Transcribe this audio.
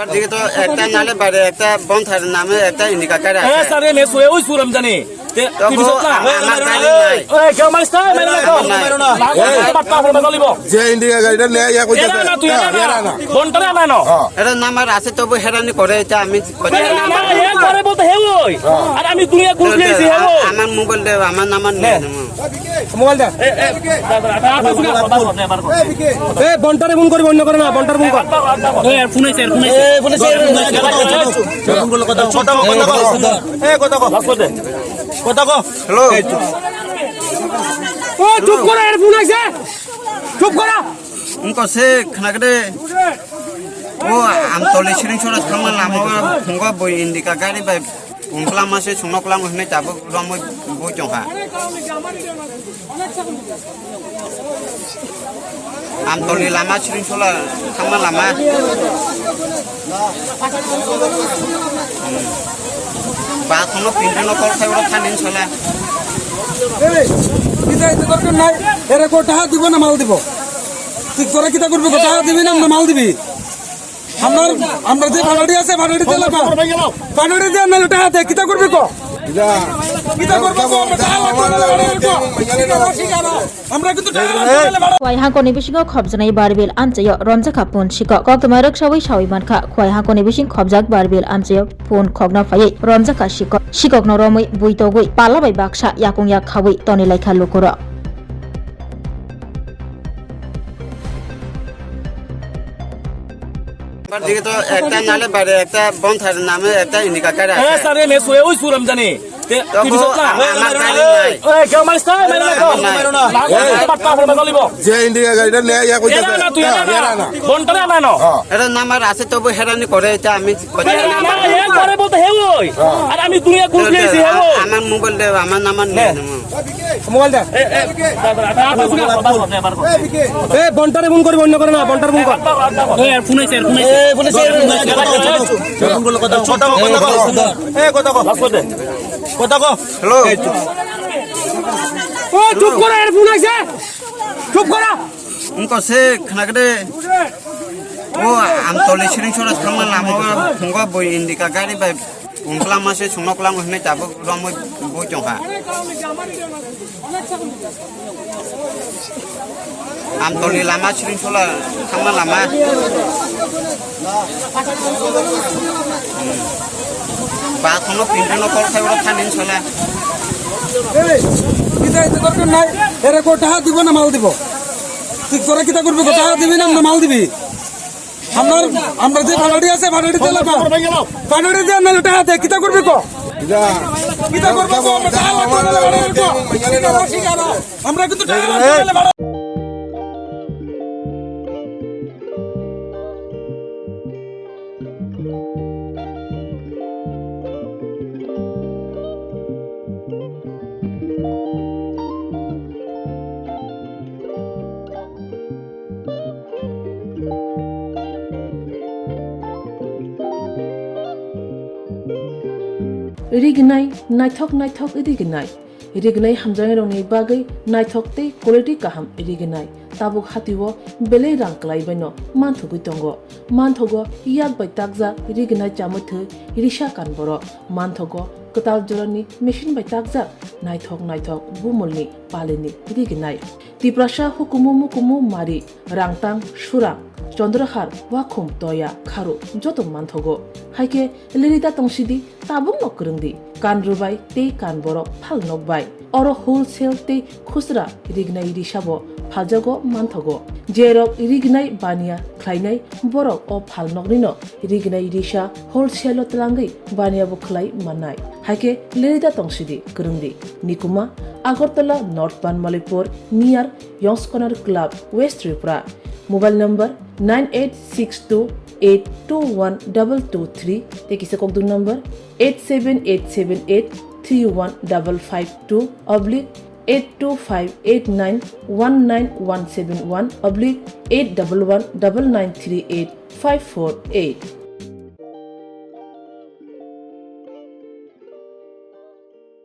দিকে তো একটা নালে বাইরে একটা বন্ধ থাকে নামে একটা ইন্ডিকেটর আছে হ্যাঁ স্যার মে সুয়ে ওই সুরম জানি তে টিভি সব না আমার গাড়ি নাই এই কেউ মারিস না মেরে না বাট্টা ফোন চলিব যে ইন্ডিয়া গাড়িটা লে ইয়া কইতে এরা না তুই এরা না বন্টরে না না এটা নাম্বার আছে তবু হেরানি করে এটা আমি এ করে বলতে হে ওই আর আমি দুনিয়া ঘুরে গেছি হে ওই আমার মোবাইল দে আমার নাম্বার নেই মোবাইল দে এ বন্টরে ফোন করব অন্য করে না বন্টর ফোন কর এ ফোন আইছে ফোন আইছে ফোন করলে কথা এ কথা কো হ্যালো ও চুপ করো এর ফোন আইছে চুপ করো উনকসে খানাগরে ও আম তলে সিরিং ছড়া থামা নাম ফুঙ্গ বই ইন্ডিকা গাড়ি বাই উনকলা মাসে সুনকলা মহনে যাবো রম বই জংহা আম তলে লামা সিরিং ছড়া থামা লামা বা কোনো পিন্ডিনো কল খাইবো খানিন ছলা কিতা এত দরকার নাই এরা কো টাকা দিব না মাল দিব তুই তোরা কিতা করবি টাকা দিবি না মাল দিবি আমরা যে ভাড়াটি আছে ভাড়াটি দিলে ভাড়াটি দিয়ে না টাকা দে কিতা করবি কো কিতা করবো আমরা কিন্তু Kwai hakoni bising khobjanai barbil amchayo ronjaka pon shiko kokmarak sawai sawai manka kwai hakoni bising khobjak barbil amchayo pon khogna phai ronjaka shikokno romoi buitogui palabai baksa yakung yak khawi toni laikha lokoro দিকে তো একটা নালে বাইরে একটা বন্ধ থাকে নামে একটা ইন্ডিকেটর আছে হ্যাঁ স্যার মে সুয়ে ওই সুরম জানি তে টিভি সব না আমার গাড়ি নাই এই কেউ মারিস না মেরে না বাট্টা ফোন চলিব যে ইন্ডিয়া গাড়িটা লে ইয়া কইতে এরা না তুই এরা না বন্টরে না না এটা নাম্বার আছে তবু হেরানি করে এটা আমি এ করে বলতে হে ওই আর আমি দুনিয়া ঘুরে গেছি হে ওই আমার মোবাইল দে আমার নাম্বার নেই মোবাইল দে এ বন্টারে ফোন করব অন্য করে না বন্টার ফোন কর ফোন আইছে ফোন আইছে ফোন করলে কথা এ কথা কো হ্যালো ও চুপ করো এর ফোন আইছে চুপ করো উনকসে খানাগরে ও আম তলে সিরিং ছড়া থামা নাম ফুঙ্গ বই ইন্ডিকা গাড়ি বাই উনকলা মাসে সুনকলা মহনে যাবো রম বই জংহা আম তলে লামা সিরিং ছড়া থামা লামা বা কোনো পিন্ডিনো কল খাইবো খানিন ছলা কিতা এত দরকার নাই এরা কো টাকা দিব না মাল দিব তুই তোরা কিতা করবি টাকা দিবি না মাল দিবি আমরা যে ভাড়াটি আছে ভাড়াটি দিলে ভাড়াটি দিয়ে না টাকা দে কিতা করবি কো কিতা করবো আমরা কিন্তু Rignai, naithok rignai hamjang rongni bagai naithok tei quality kaham rignai tabuk hatiwo belei rang klai baino manthugui tongo manthogo yak bai takja rignai chamuthu risha kanboro manthogo kotal jorani machine bai takja naithok bumulni palini rignai tiprasha hukumu mari rangtang surang চন্দ্রহার ওয়াখুম তয়া খারু যত মানথগো হাইকে লিরিদা তংসিদি তাবুং নকরংদি কান রুবাই তে কান বরক ফাল নকবাই or wholesale তে খুচরা রিগনাই রিসাবো ফালজাগো মানথগো জেরক রিগনাই বানিয়া খ্লাইনাই বরক ও ফাল নকনিনো রিগনাই রিসা হোলসেল তলাঙ্গै বানিয়াবো খ্লাই মাননাই হাইকে লিরিদা তংসিদি করংদি নিকুমা আগরতলা নর্থ বানমালিপুর নিয়ার ইয়ংসকনার club West Tripura Mobile number 9862821223 tekise kokdung number 87878315552 /825891917 /8119938 548